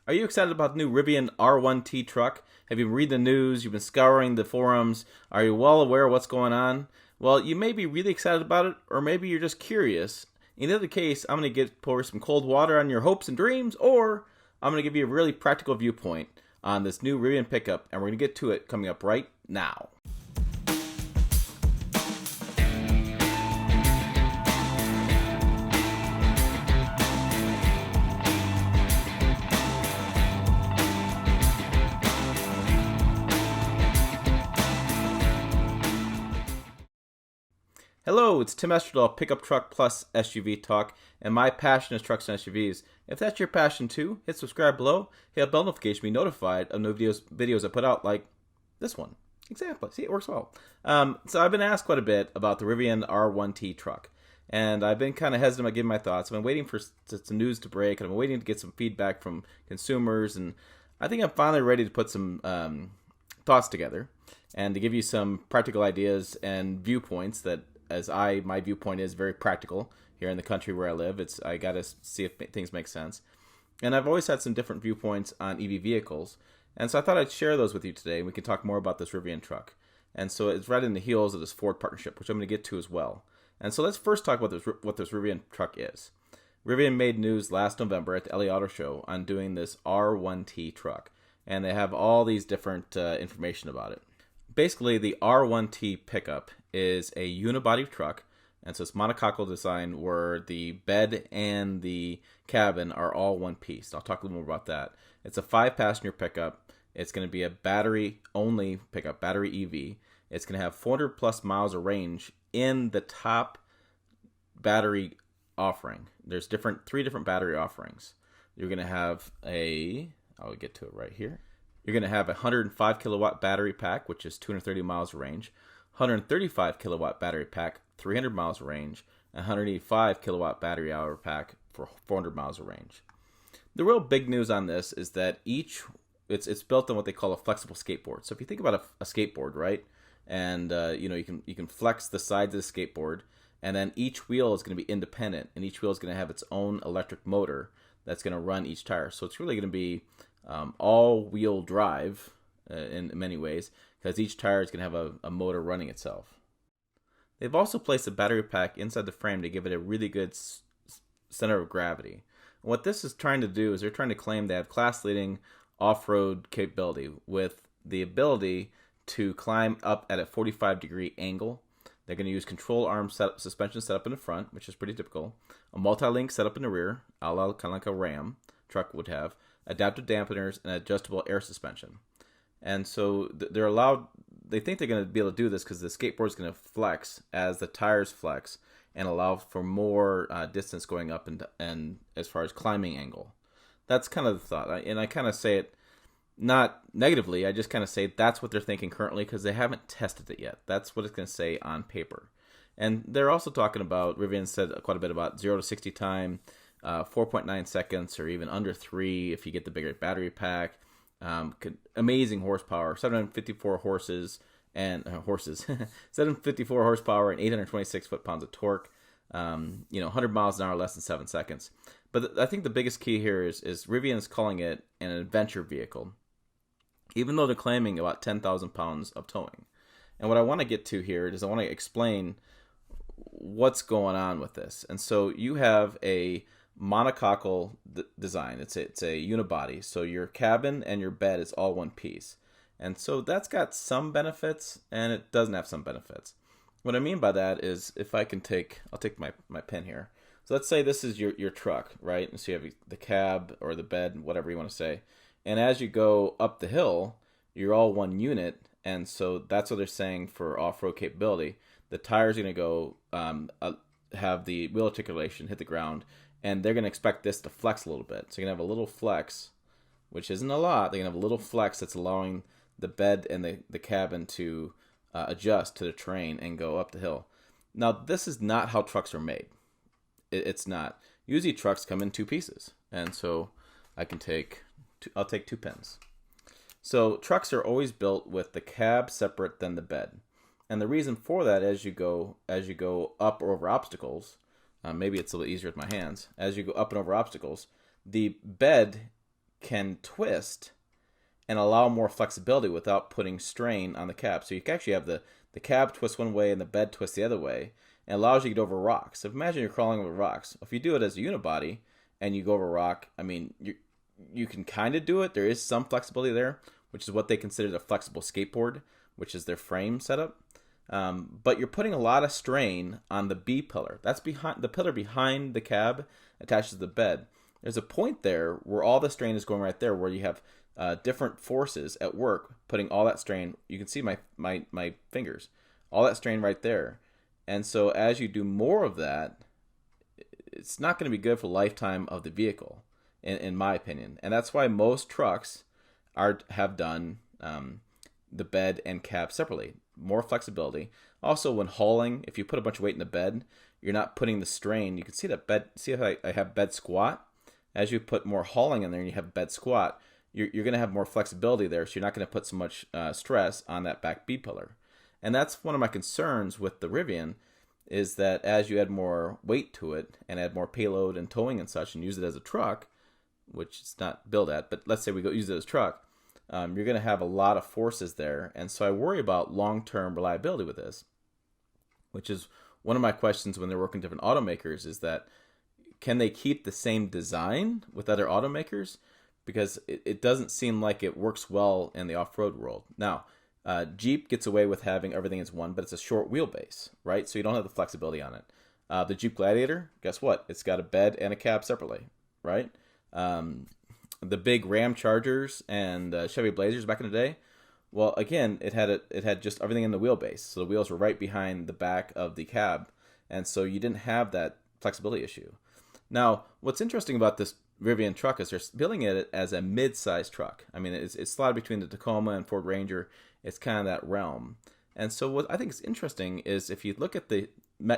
Are you excited about the new Rivian R1T truck? Have you been reading the news? You've been scouring the forums? Are you well aware of what's going on? Well, you may be really excited about it, or maybe you're just curious. In either case, I'm going to pour some cold water on your hopes and dreams, or I'm going to give you a really practical viewpoint on this new Rivian pickup, and we're going to get to it coming up right now. Hello, it's Tim Esterdahl, Pickup Truck Plus SUV Talk, and my passion is trucks and SUVs. If that's your passion too, hit subscribe below, hit a bell notification to be notified of new videos I put out, like this one. Exactly. See, it works well. So I've been asked quite a bit about the Rivian R1T truck, and I've been kind of hesitant about giving my thoughts. I've been waiting for some news to break, and I'm waiting to get some feedback from consumers, and I think I'm finally ready to put some thoughts together and to give you some practical ideas and viewpoints that, my viewpoint is very practical here in the country where I live. I got to see if things make sense. And I've always had some different viewpoints on EV vehicles. And so I thought I'd share those with you today, and we can talk more about this Rivian truck. And so it's right in the heels of this Ford partnership, which I'm going to get to as well. And so let's first talk about what this Rivian truck is. Rivian made news last November at the LA Auto Show on doing this R1T truck. And they have all these different information about it. Basically, the R1T pickup is a unibody truck, and so it's monocoque design where the bed and the cabin are all one piece. I'll talk a little more about that. It's a 5-passenger pickup. It's going to be a battery-only pickup, battery EV. It's going to have 400 plus miles of range in the top battery offering. There's three different battery offerings. You're going to have I'll get to it right here. You're going to have a 105 kilowatt battery pack, which is 230 miles of range, 135 kilowatt battery pack, 300 miles of range, and 185 kilowatt battery hour pack for 400 miles of range. The real big news on this is that it's built on what they call a flexible skateboard. So if you think about a skateboard, right, and you can flex the sides of the skateboard, and then each wheel is going to be independent, and each wheel is going to have its own electric motor that's going to run each tire. So it's really going to be all-wheel drive in many ways, because each tire is going to have a motor running itself. They've also placed a battery pack inside the frame to give it a really good center of gravity. And what this is trying to do is they're trying to claim they have class-leading off-road capability with the ability to climb up at a 45-degree angle. They're going to use control arm suspension setup in the front, which is pretty typical, a multi-link setup in the rear, kind of like a Ram truck would have, adaptive dampeners, and adjustable air suspension. And so they think they're going to be able to do this because the skateboard is going to flex as the tires flex and allow for more distance going up and as far as climbing angle. That's kind of the thought. And I kind of say it not negatively, I just kind of say that's what they're thinking currently because they haven't tested it yet. That's what it's going to say on paper. And they're also talking about, Rivian said quite a bit about 0 to 60 time, 4.9 seconds or even under 3 if you get the bigger battery pack. Amazing horsepower, 754 horses and 754 horsepower and 826 foot-pounds of torque. 100 miles an hour, less than 7 seconds. But I think the biggest key here is Rivian is calling it an adventure vehicle, even though they're claiming about 10,000 pounds of towing. And what I want to get to here is I want to explain what's going on with this. And so you have a monocoque design. It's a unibody. So your cabin and your bed is all one piece. And so that's got some benefits and it doesn't have some benefits. What I mean by that is if I'll take my pen here. So let's say this is your truck, right? And so you have the cab or the bed, whatever you want to say. And as you go up the hill, you're all one unit. And so that's what they're saying for off-road capability. The tire's going to go have the wheel articulation hit the ground, and they're going to expect this to flex a little bit. So you're going to have a little flex, which isn't a lot. They're going to have a little flex that's allowing the bed and the cabin to adjust to the terrain and go up the hill. Now, this is not how trucks are made. It's not. Usually trucks come in two pieces. And so I'll take 2 pins. So trucks are always built with the cab separate than the bed. And the reason for that, as you go up or over obstacles, maybe it's a little easier with my hands. As you go up and over obstacles, the bed can twist and allow more flexibility without putting strain on the cab. So you can actually have the cab twist one way and the bed twist the other way, and allows you to get over rocks. So imagine you're crawling over rocks. If you do it as a unibody and you go over a rock, I mean, you can kind of do it. There is some flexibility there, which is what they consider the flexible skateboard, which is their frame setup. But you're putting a lot of strain on the B pillar. That's behind the pillar behind the cab, attached to the bed. There's a point there where all the strain is going right there, where you have different forces at work, putting all that strain. You can see my fingers, all that strain right there. And so as you do more of that, it's not going to be good for the lifetime of the vehicle, in my opinion. And that's why most trucks have done the bed and cab separately. More flexibility. Also, when hauling, if you put a bunch of weight in the bed, you're not putting the strain. You can see that bed. See how I have bed squat? As you put more hauling in there and you have bed squat, you're going to have more flexibility there, so you're not going to put so much stress on that back B pillar. And that's one of my concerns with the Rivian, is that as you add more weight to it and add more payload and towing and such and use it as a truck, which it's not built at, but let's say we go use it as a truck, you're going to have a lot of forces there. And so I worry about long-term reliability with this, which is one of my questions when they're working with different automakers, is that can they keep the same design with other automakers? Because it doesn't seem like it works well in the off-road world. Now, Jeep gets away with having everything as one, but it's a short wheelbase, right? So you don't have the flexibility on it. The Jeep Gladiator, guess what? It's got a bed and a cab separately, right? The big Ram Chargers and Chevy Blazers back in the day, well, again, it had just everything in the wheelbase. So the wheels were right behind the back of the cab, and so you didn't have that flexibility issue. Now, what's interesting about this Rivian truck is they're billing it as a mid-size truck. I mean, it's slotted between the Tacoma and Ford Ranger. It's kind of that realm. And so what I think is interesting is if you look at the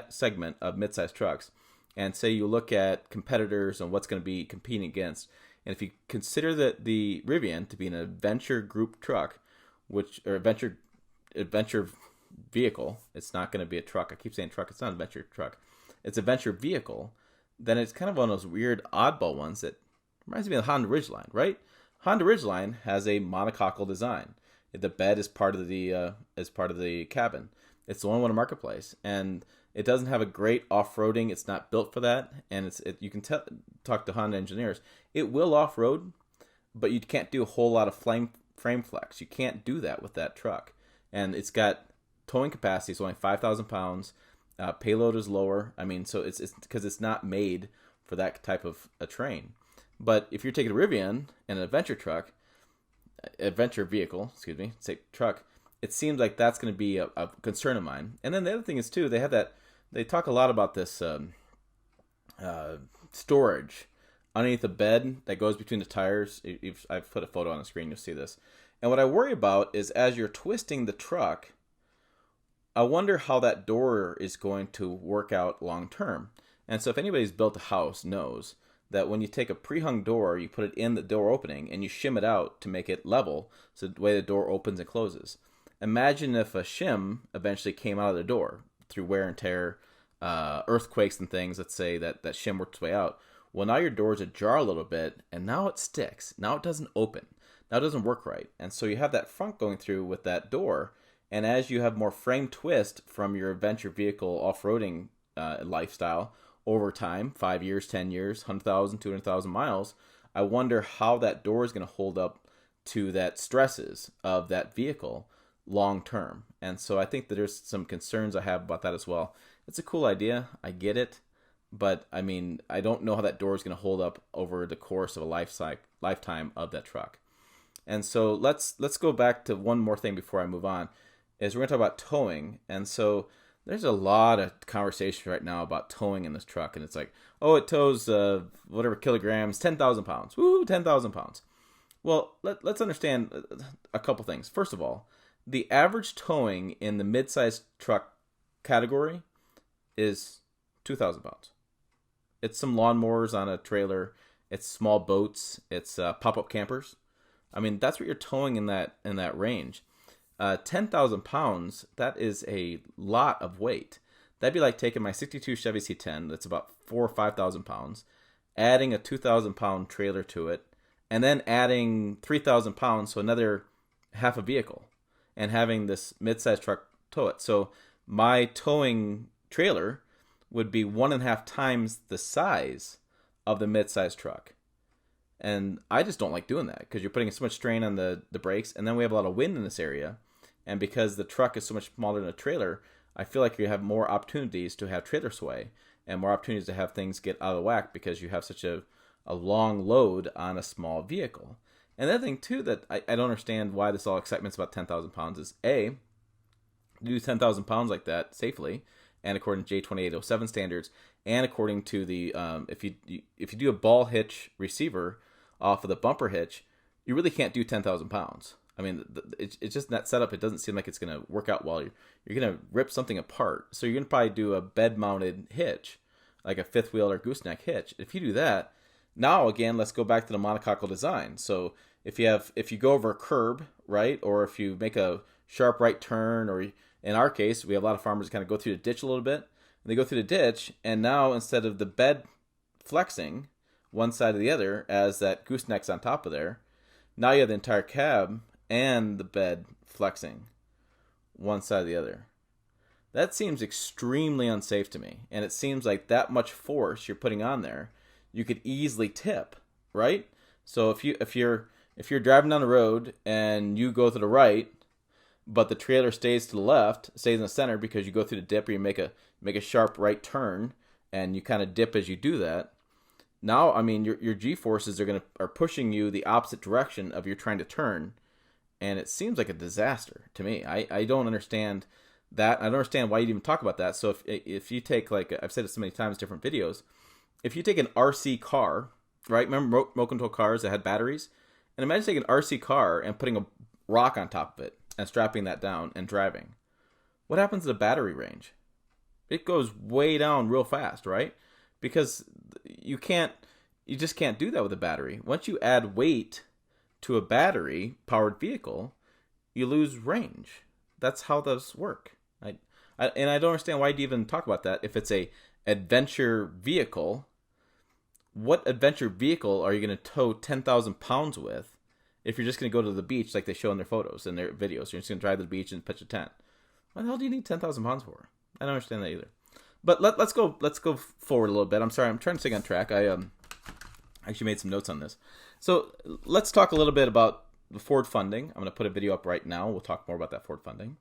segment of mid-size trucks and say you look at competitors and what's going to be competing against, and if you consider the Rivian to be an adventure group truck, or adventure vehicle, it's not going to be a truck. I keep saying truck. It's not an adventure truck. It's a venture vehicle. Then it's kind of one of those weird oddball ones that reminds me of the Honda Ridgeline, right? Honda Ridgeline has a monocoque design. The bed is part of the cabin. It's the only one in the marketplace, and it doesn't have a great off-roading. It's not built for that, and you can talk to Honda engineers. It will off-road, but you can't do a whole lot of frame flex. You can't do that with that truck, and it's got towing capacity. It's only 5,000 pounds. Payload is lower. I mean, so it's because it's not made for that type of a terrain. But if you're taking a Rivian and an adventure vehicle, say truck, it seems like that's going to be a concern of mine. And then the other thing is too, they talk a lot about this storage underneath the bed that goes between the tires. I've put a photo on the screen, you'll see this. And what I worry about is as you're twisting the truck, I wonder how that door is going to work out long term. And so if anybody's built a house knows that when you take a pre-hung door, you put it in the door opening and you shim it out to make it level, so the way the door opens and closes. Imagine if a shim eventually came out of the door through wear and tear, earthquakes and things. Let's say that shim worked its way out. Well, now your door's ajar a little bit, and now it sticks. Now it doesn't open. Now it doesn't work right. And so you have that front going through with that door. And as you have more frame twist from your adventure vehicle off-roading lifestyle over time, 5 years, 10 years, 100,000, 200,000 miles, I wonder how that door is going to hold up to that stresses of that vehicle long term. And so I think that there's some concerns I have about that as well. It's a cool idea. I get it. But I mean, I don't know how that door is going to hold up over the course of a lifetime of that truck. And so let's go back to one more thing before I move on. Is we're going to talk about towing. And so there's a lot of conversation right now about towing in this truck. And it's like, oh, it tows whatever kilograms, 10,000 pounds. Woo, 10,000 pounds. Well, let's understand a couple things. First of all, the average towing in the mid-sized truck category is 2,000 pounds. It's some lawnmowers on a trailer. It's small boats. It's pop-up campers. I mean, that's what you're towing in that range. 10,000 pounds, that is a lot of weight. That'd be like taking my 62 Chevy C10, that's about 4,000 or 5,000 pounds, adding a 2,000 pound trailer to it, and then adding 3,000 pounds, so another half a vehicle, and having this mid-size truck tow it. So my towing trailer would be 1.5 times the size of the mid-size truck. And I just don't like doing that because you're putting so much strain on the brakes, and then we have a lot of wind in this area. And because the truck is so much smaller than a trailer, I feel like you have more opportunities to have trailer sway and more opportunities to have things get out of whack because you have such a long load on a small vehicle. And the other thing, too, that I don't understand why this all excitement's about 10,000 pounds is, A, to do 10,000 pounds like that safely, and according to J2807 standards, and according to the, if you do a ball hitch receiver off of the bumper hitch, you really can't do 10,000 pounds. I mean, it's just in that setup, it doesn't seem like it's going to work out well. You're going to rip something apart. So you're going to probably do a bed-mounted hitch, like a fifth wheel or gooseneck hitch. If you do that, now again, let's go back to the monocoque design. So if you go over a curb, right, or if you make a sharp right turn, or in our case, we have a lot of farmers kind of go through the ditch a little bit, and they go through the ditch, and now instead of the bed flexing one side or the other as that gooseneck's on top of there, now you have the entire cab and the bed flexing one side or the other. That seems extremely unsafe to me, and it seems like that much force you're putting on there, you could easily tip, right? So if you're driving down the road and you go to the right, but the trailer stays to the left, stays in the center because you go through the dip, or you make a sharp right turn and you kind of dip as you do that. Now, I mean, your G-forces are pushing you the opposite direction of you're trying to turn, and it seems like a disaster to me. I don't understand that. I don't understand why you'd even talk about that. So if you take, like I've said it so many times, different videos, if you take an RC car, right? Remember remote control cars that had batteries? And imagine taking an RC car and putting a rock on top of it and strapping that down and driving. What happens to the battery range? It goes way down real fast, right? Because you just can't do that with a battery. Once you add weight to a battery powered vehicle, you lose range. That's how those work. And I don't understand why you'd even talk about that. If it's a adventure vehicle, what adventure vehicle are you going to tow 10,000 pounds with if you're just going to go to the beach like they show in their photos and their videos? You're just going to drive to the beach and pitch a tent. What the hell do you need 10,000 pounds for? I don't understand that either. But let's go forward a little bit. I'm sorry, I'm trying to stay on track. I actually made some notes on this. So let's talk a little bit about the Ford funding. I'm going to put a video up right now. We'll talk more about that Ford funding.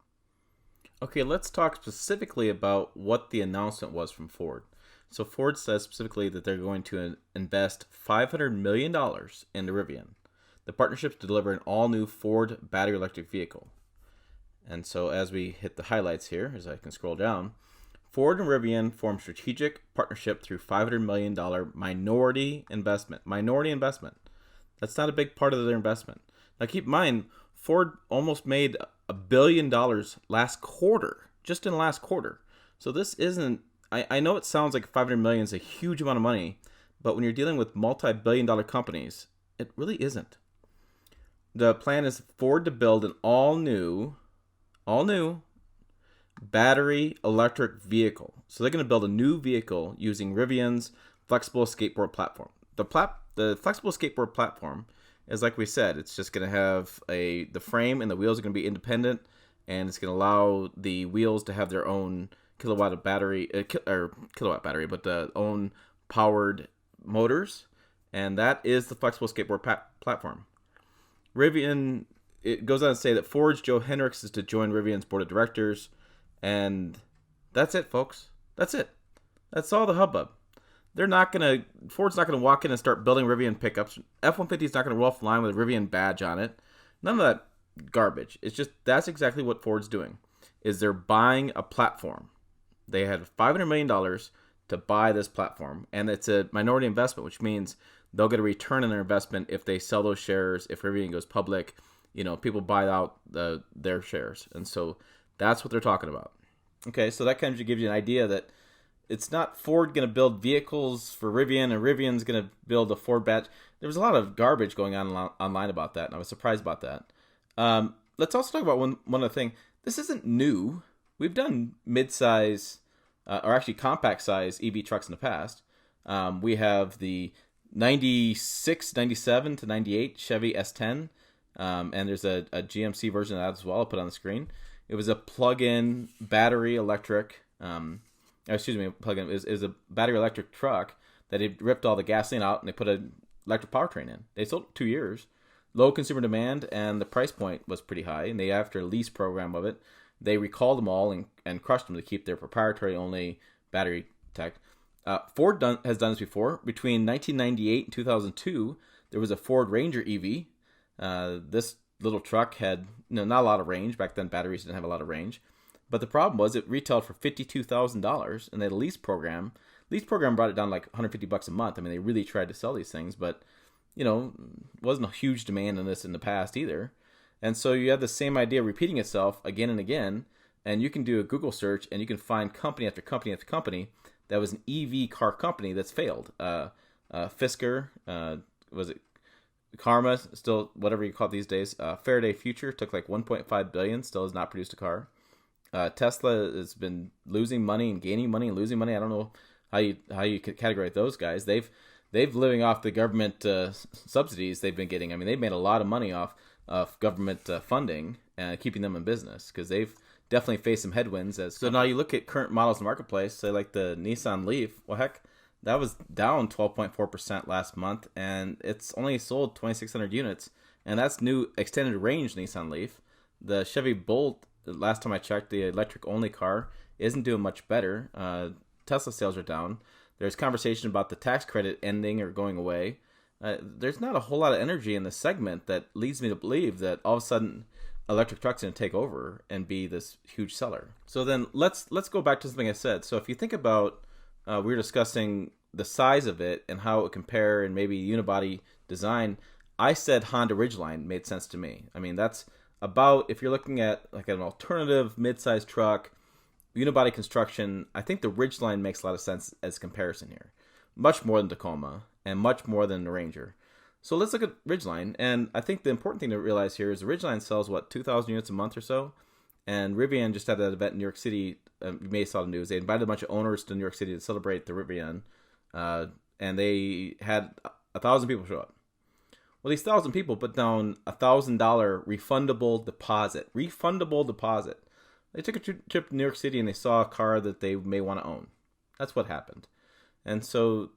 Okay, let's talk specifically about what the announcement was from Ford. So Ford says specifically that they're going to invest $500 million in the Rivian. The partnership to deliver an all-new Ford battery electric vehicle. And so as we hit the highlights here, as I can scroll down, Ford and Rivian form strategic partnership through $500 million minority investment. Minority investment. That's not a big part of their investment. Now keep in mind, Ford almost made $1 billion last quarter, just in the last quarter. So this isn't, I know it sounds like $500 million is a huge amount of money, but when you're dealing with multi-billion-dollar companies, it really isn't. The plan is Ford to build an all new battery electric vehicle. So they're going to build a new vehicle using Rivian's flexible skateboard platform. The flexible skateboard platform is, like we said, it's just going to have the frame and the wheels are going to be independent, and it's going to allow the wheels to have their own kilowatt battery, but the own powered motors, and that is the flexible skateboard platform. Rivian, it goes on to say that Ford's Joe Hendricks is to join Rivian's board of directors, and that's it, folks. That's it. That's all the hubbub. Ford's not gonna walk in and start building Rivian pickups. F-150 is not gonna roll off the line with a Rivian badge on it. None of that garbage. It's just that's exactly what Ford's doing. Is they're buying a platform. They had $500 million to buy this platform, and it's a minority investment, which means they'll get a return on their investment if they sell those shares. If Rivian goes public, people buy out their shares, and so that's what they're talking about. Okay, so that kind of gives you an idea that it's not Ford going to build vehicles for Rivian, and Rivian's going to build a Ford badge. There was a lot of garbage going on online about that, and I was surprised about that. Let's also talk about one other thing. This isn't new. We've done mid-size, or actually compact-size EV trucks in the past. We have the 96, 97 to 98 Chevy S10. And there's a GMC version of that as well. I'll put on the screen. It was a plug-in battery electric, plug-in. It was a battery electric truck that they ripped all the gasoline out and they put an electric powertrain in. They sold it 2 years. Low consumer demand, and the price point was pretty high. And they, after a lease program of it, they recalled them all and crushed them to keep their proprietary only battery tech. Ford has done this before. Between 1998 and 2002, there was a Ford Ranger EV. This little truck had not a lot of range. Back then, batteries didn't have a lot of range. But the problem was it retailed for $52,000, and they had a lease program. Lease program brought it down like $150 a month. I mean, they really tried to sell these things, but wasn't a huge demand on this in the past either. And so you have the same idea repeating itself again and again, and you can do a Google search and you can find company after company after company that was an EV car company that's failed. Fisker, was it Karma, still whatever you call it these days. Faraday Future took like $1.5 billion, still has not produced a car. Tesla has been losing money and gaining money and losing money. I don't know how you could categorize those guys. They've living off the government subsidies they've been getting. I mean, they've made a lot of money off of government funding and keeping them in business because they've definitely faced some headwinds. So now you look at current models in the marketplace, say like the Nissan Leaf. Well, heck, that was down 12.4% last month, and it's only sold 2,600 units, and that's new extended range Nissan Leaf. The Chevy Bolt, last time I checked, the electric only car, isn't doing much better. Tesla sales are down. There's conversation about the tax credit ending or going away. There's not a whole lot of energy in the segment that leads me to believe that all of a sudden electric trucks are going to take over and be this huge seller. So then let's go back to something I said. So if you think about, we were discussing the size of it and how it would compare and maybe unibody design. I said Honda Ridgeline made sense to me. I mean, that's about, if you're looking at like an alternative mid-sized truck, unibody construction, I think the Ridgeline makes a lot of sense as comparison here. Much more than Tacoma and much more than the Ranger. So let's look at Ridgeline. And I think the important thing to realize here is the Ridgeline sells, 2,000 units a month or so? And Rivian just had that event in New York City. You may have saw the news. They invited a bunch of owners to New York City to celebrate the Rivian. And they had 1,000 people show up. Well, these 1,000 people put down $1,000 refundable deposit. Refundable deposit. They took a trip to New York City and they saw a car that they may want to own. That's what happened. And so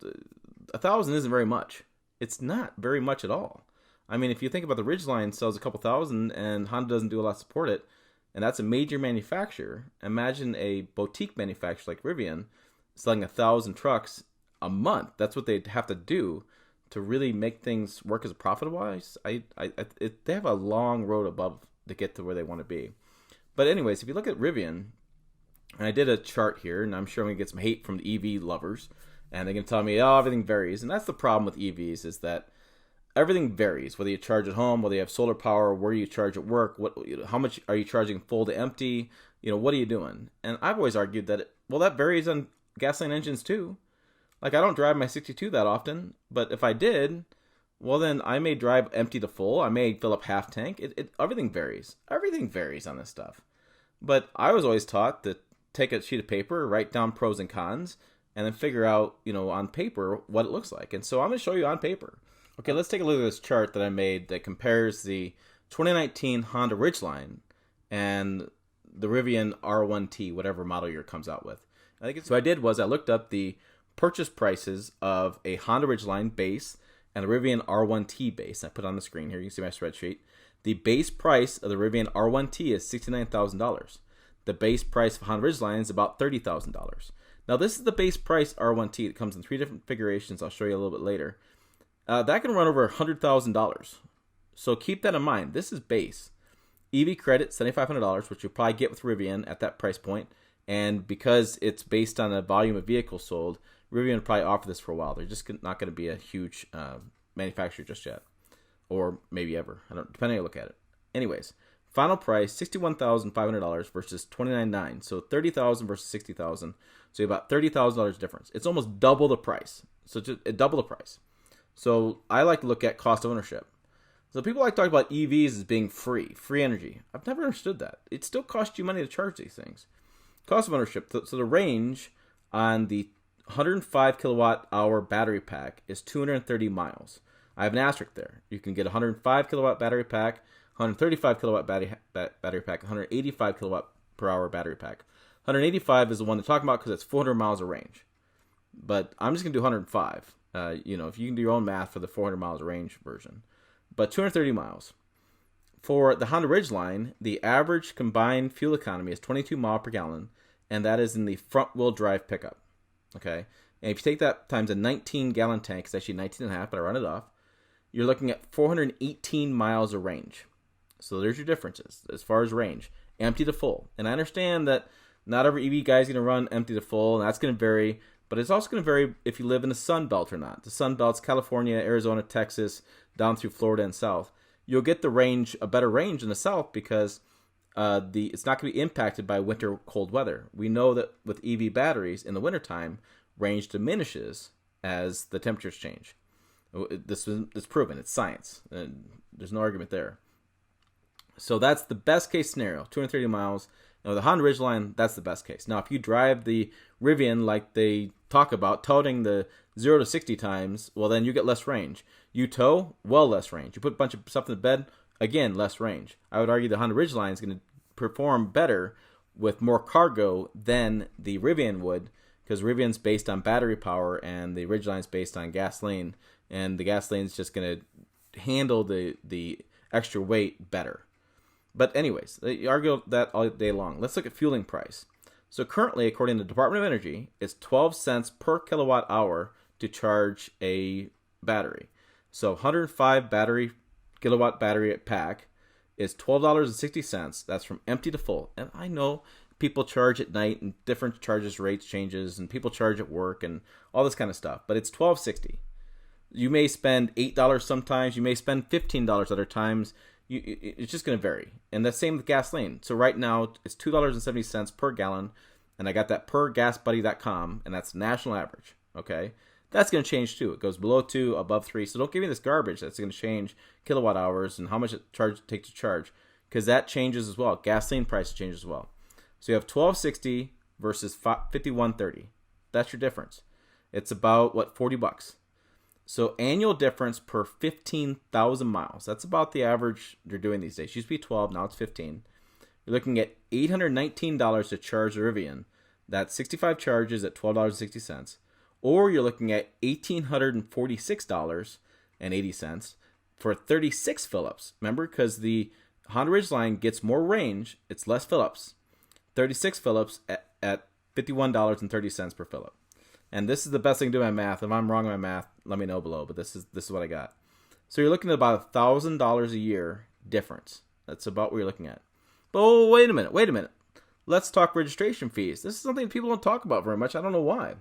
1,000 isn't very much. It's not very much at all. I mean, if you think about the Ridgeline sells a couple thousand and Honda doesn't do a lot to support it, and that's a major manufacturer. Imagine a boutique manufacturer like Rivian selling 1,000 trucks a month. That's what they'd have to do to really make things work as a profit-wise. They have a long road above to get to where they want to be. But anyways, if you look at Rivian, and I did a chart here, and I'm sure I'm going to get some hate from the EV lovers, and they're going to tell me, oh, everything varies. And that's the problem with EVs, is that everything varies. Whether you charge at home, whether you have solar power, where you charge at work, how much are you charging full to empty? What are you doing? And I've always argued that, that varies on gasoline engines too. Like, I don't drive my 62 that often, but if I did, well, then I may drive empty to full. I may fill up half tank. Everything varies. Everything varies on this stuff. But I was always taught to take a sheet of paper, write down pros and cons, and then figure out, on paper what it looks like. And so I'm going to show you on paper. Okay, let's take a look at this chart that I made that compares the 2019 Honda Ridgeline and the Rivian R1T, whatever model year it comes out with. I looked up the purchase prices of a Honda Ridgeline base and a Rivian R1T base. I put it on the screen here. You can see my spreadsheet. The base price of the Rivian R1T is $69,000. The base price of Honda Ridgeline is about $30,000. Now, this is the base price R1T. It comes in 3 different configurations. I'll show you a little bit later. That can run over $100,000. So keep that in mind. This is base. EV credit, $7,500, which you'll probably get with Rivian at that price point. And because it's based on the volume of vehicles sold, Rivian will probably offer this for a while. They're just not going to be a huge manufacturer just yet. Or maybe ever. Depending on how you look at it. Anyways, final price, $61,500 versus $29,900. So $30,000 versus $60,000. So you have about $30,000 difference. It's almost double the price. So just double the price. So I like to look at cost of ownership. So people like to talk about EVs as being free energy. I've never understood that. It still costs you money to charge these things. Cost of ownership. So the range on the 105 kilowatt hour battery pack is 230 miles. I have an asterisk there. You can get a 105 kilowatt battery pack, 135 kilowatt battery pack, 185 kilowatt per hour battery pack. 185 is the one they're talking about because it's 400 miles of range. But I'm just going to do 105. If you can do your own math for the 400 miles of range version. But 230 miles. For the Honda Ridgeline, the average combined fuel economy is 22 miles per gallon, and that is in the front-wheel drive pickup. Okay? And if you take that times a 19-gallon tank, it's actually 19 and a half, but I run it off, you're looking at 418 miles of range. So there's your differences as far as range. Empty to full. And I understand that not every EV guy is going to run empty to full, and that's going to vary, but it's also going to vary if you live in the Sun Belt or not. The Sun Belt's California, Arizona, Texas, down through Florida and south. You'll get the range, a better range in the south because it's not going to be impacted by winter cold weather. We know that with EV batteries in the wintertime, range diminishes as the temperatures change. This is proven. It's science. There's no argument there. So that's the best case scenario, 230 miles. Now, the Honda Ridgeline, that's the best case. Now, if you drive the Rivian like they talk about, touting the 0 to 60 times, well, then you get less range. You tow, well, less range. You put a bunch of stuff in the bed, again, less range. I would argue the Honda Ridgeline is going to perform better with more cargo than the Rivian would, because Rivian's based on battery power and the Ridgeline's based on gasoline, and the gasoline is just going to handle the extra weight better. But anyways, they argue that all day long. Let's look at fueling price. So currently, according to the Department of Energy, it's 12 cents per kilowatt hour to charge a battery. So 105 kilowatt battery pack is $12.60. That's from empty to full. And I know people charge at night and different charges rates changes, and people charge at work and all this kind of stuff. But it's $12.60. You may spend $8 sometimes. You may spend $15 other times. It's just going to vary. And the same with gasoline. So right now, it's $2.70 per gallon. And I got that per gasbuddy.com, and that's national average. Okay? That's going to change too. It goes below 2, above 3. So don't give me this garbage that's going to change kilowatt hours and how much it takes to charge, because that changes as well. Gasoline price changes as well. So you have $12.60 versus $51.30. That's your difference. It's about, $40. So annual difference per 15,000 miles. That's about the average they're doing these days. It used to be 12, now it's 15. You're looking at $819 to charge the Rivian. That's 65 charges at $12.60. Or you're looking at $1,846.80 for 36 fill-ups. Remember, because the Honda Ridgeline gets more range, it's less fill-ups. 36 fill-ups at $51.30 per fill-up. And this is the best thing to do my math. If I'm wrong in my math, let me know below. But this is what I got. So you're looking at about $1,000 a year difference. That's about what you're looking at. But wait a minute. Let's talk registration fees. This is something people don't talk about very much. I don't know why.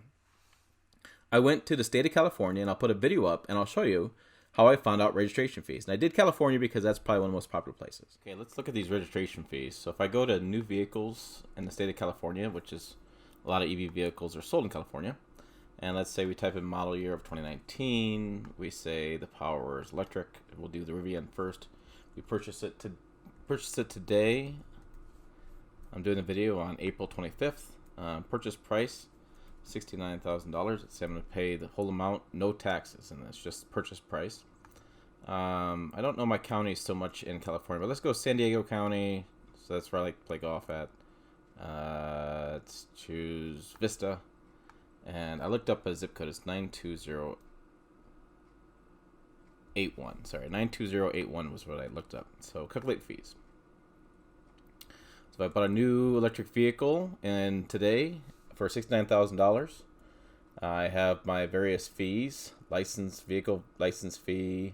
I went to the state of California, and I'll put a video up, and I'll show you how I found out registration fees. And I did California because that's probably one of the most popular places. Okay, let's look at these registration fees. So if I go to new vehicles in the state of California, which is a lot of EV vehicles are sold in California, and let's say we type in model year of 2019. We say the power is electric. We'll do the Rivian first. We purchase it today. I'm doing a video on April 25th. Purchase price $69,000. It's I'm going to pay the whole amount, no taxes, and that's just purchase price. I don't know my county so much in California, but let's go San Diego County. So that's where I like to play golf at. Let's choose Vista. And I looked up a zip code. It's 92081. Sorry, 92081 was what I looked up. So calculate fees. So if I bought a new electric vehicle and today for $69,000, I have my various fees: vehicle license fee,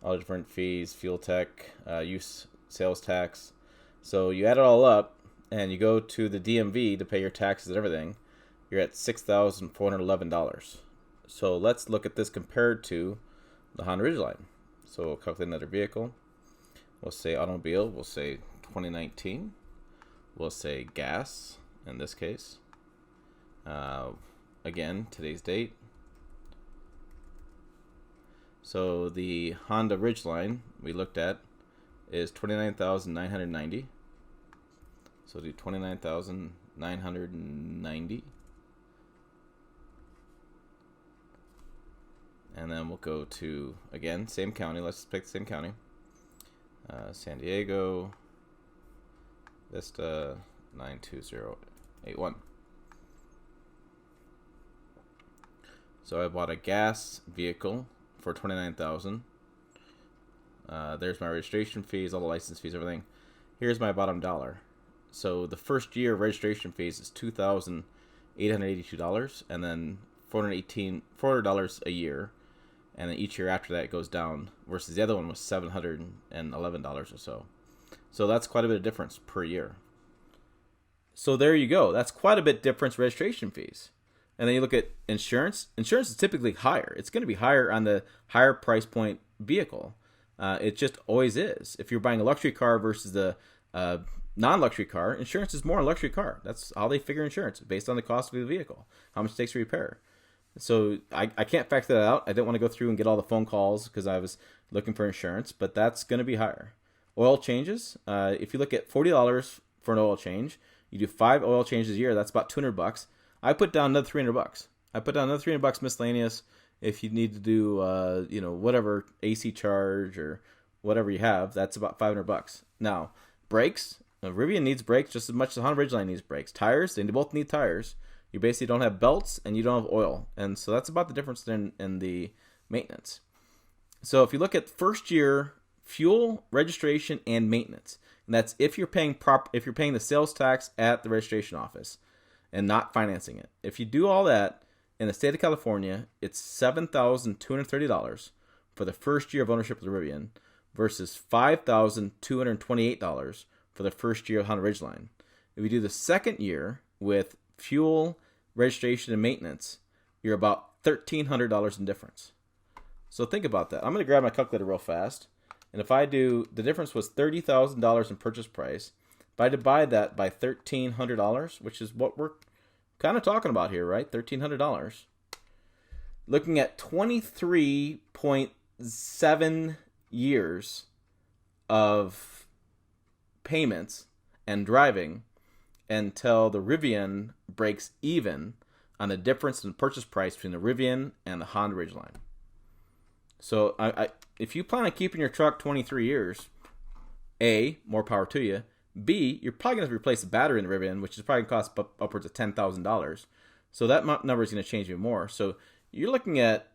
all the different fees, fuel tech, use sales tax. So you add it all up, and you go to the DMV to pay your taxes and everything. You're at $6,411. So let's look at this compared to the Honda Ridgeline. So we'll calculate another vehicle. We'll say automobile. We'll say 2019. We'll say gas in this case. Again, today's date. So the Honda Ridgeline we looked at is $29,990. So do $29,990. And then we'll go to, again, same county. Let's pick the same county. San Diego, Vista 92081. So I bought a gas vehicle for $29,000. There's my registration fees, all the license fees, everything. Here's my bottom dollar. So the first year of registration fees is $2,882, and then $400 a year, and then each year after that it goes down. Versus the other one was $711 or so. So that's quite a bit of difference per year. So there you go. That's quite a bit difference registration fees. And then you look at insurance. Insurance is typically higher. It's going to be higher on the higher price point vehicle. It just always is. If you're buying a luxury car versus the non-luxury car, insurance is more on a luxury car. That's how they figure insurance, based on the cost of the vehicle, how much it takes to repair. So I can't factor that out. I didn't want to go through and get all the phone calls because I was looking for insurance, but that's going to be higher. Oil changes. If you look at $40 for an oil change, you do 5 oil changes a year. That's about $200. I put down another $300. I put down another $300 miscellaneous. If you need to do, whatever AC charge or whatever you have, that's about $500. Now, brakes. Rivian needs brakes just as much as the Honda Ridgeline needs brakes. Tires, they both need tires. You basically don't have belts and you don't have oil, and so that's about the difference in the maintenance. So if you look at first year fuel, registration, and maintenance, and that's if you're paying the sales tax at the registration office and not financing it. If you do all that in the state of California, it's $7,230 for the first year of ownership of the Rivian versus $5,228 for the first year of Honda Ridgeline. If you do the second year with fuel, registration, and maintenance, you're about $1,300 in difference. So think about that. I'm going to grab my calculator real fast. And if I do, the difference was $30,000 in purchase price. If I divide that by $1,300, which is what we're kind of talking about here, right? $1,300. Looking at 23.7 years of payments and driving until the Rivian breaks even on the difference in purchase price between the Rivian and the Honda Ridgeline. So if you plan on keeping your truck 23 years, A, more power to you. B, you're probably going to replace the battery in the Rivian, which is probably going to cost upwards of $10,000. So that number is going to change even more. So you're looking at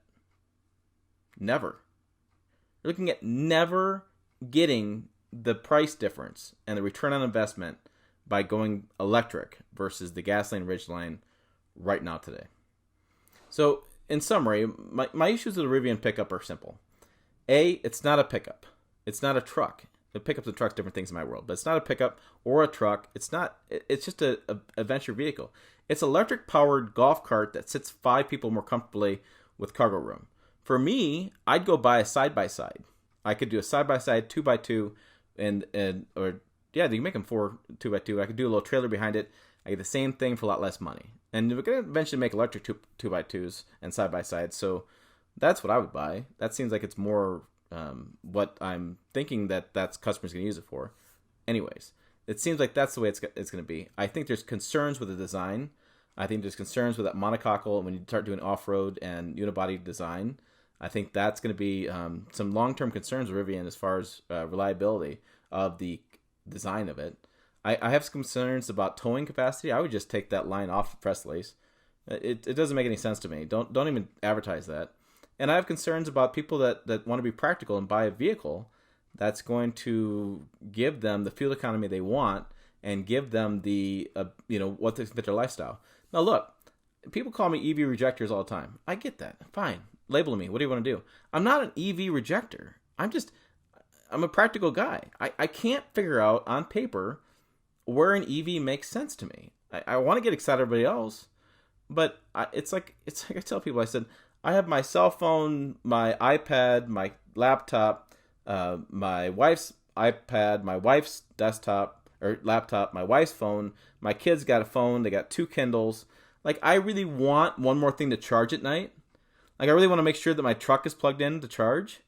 never. You're looking at never getting the price difference and the return on investment by going electric versus the gasoline Ridgeline right now today. So in summary, my issues with the Rivian pickup are simple. A, it's not a pickup. It's not a truck. The pickups and trucks, different things in my world, but it's not a pickup or a truck. It's just a adventure vehicle. It's an electric powered golf cart that sits 5 people more comfortably with cargo room. For me, I'd go buy a side-by-side. I could do a side-by-side 2x2 you can make them 4 2x2. I could do a little trailer behind it. I get the same thing for a lot less money. And we're going to eventually make electric 2x2s and side-by-sides. So that's what I would buy. That seems like it's more what I'm thinking that's customers going to use it for. Anyways, it seems like that's the way it's going to be. I think there's concerns with the design. I think there's concerns with that monocoque when you start doing off-road and unibody design. I think that's going to be some long-term concerns with Rivian as far as reliability of the design of it. I have some concerns about towing capacity. I would just take that line off the press release. It doesn't make any sense to me. Don't even advertise that. And I have concerns about people that want to be practical and buy a vehicle that's going to give them the fuel economy they want and give them the what to fit their lifestyle. Now look, people call me EV rejectors all the time. I get that. Fine. Label me. What do you want to do? I'm not an EV rejector. I'm a practical guy. I can't figure out on paper where an EV makes sense to me. I want to get excited everybody else, but it's like I tell people, I said, I have my cell phone, my iPad, my laptop, my wife's iPad, my wife's desktop or laptop, my wife's phone. My kids got a phone. They got 2 Kindles. Like, I really want one more thing to charge at night. Like, I really want to make sure that my truck is plugged in to charge.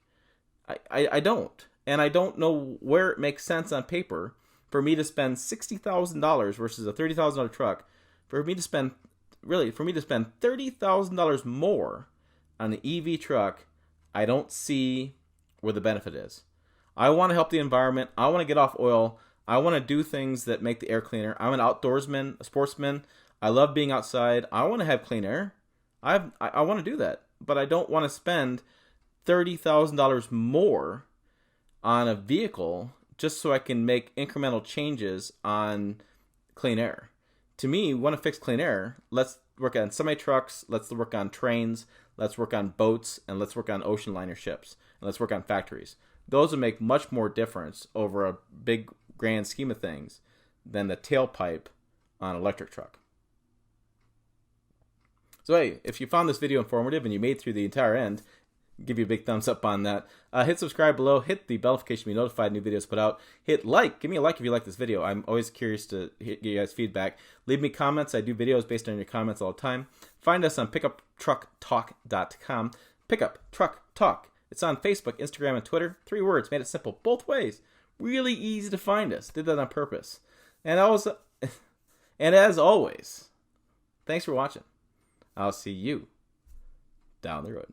I don't. And I don't know where it makes sense on paper for me to spend $60,000 versus a $30,000 truck, for me to spend $30,000 more on the EV truck, I don't see where the benefit is. I want to help the environment. I want to get off oil. I want to do things that make the air cleaner. I'm an outdoorsman, a sportsman. I love being outside. I want to have clean air. I want to do that. But I don't want to spend $30,000 more on a vehicle just so I can make incremental changes on clean air. To me, we want to fix clean air. Let's work on semi-trucks. Let's work on trains. Let's work on boats. And let's work on ocean liner ships. And let's work on factories. Those would make much more difference over a big grand scheme of things than the tailpipe on an electric truck. So hey, if you found this video informative and you made it through the entire end, give you a big thumbs up on that. Hit subscribe below. Hit the bell notification to be notified new videos put out. Hit like. Give me a like if you like this video. I'm always curious to get you guys' feedback. Leave me comments. I do videos based on your comments all the time. Find us on pickuptrucktalk.com. Pickup Truck Talk. It's on Facebook, Instagram, and Twitter. 3 words. Made it simple both ways. Really easy to find us. Did that on purpose. And as always, thanks for watching. I'll see you down the road.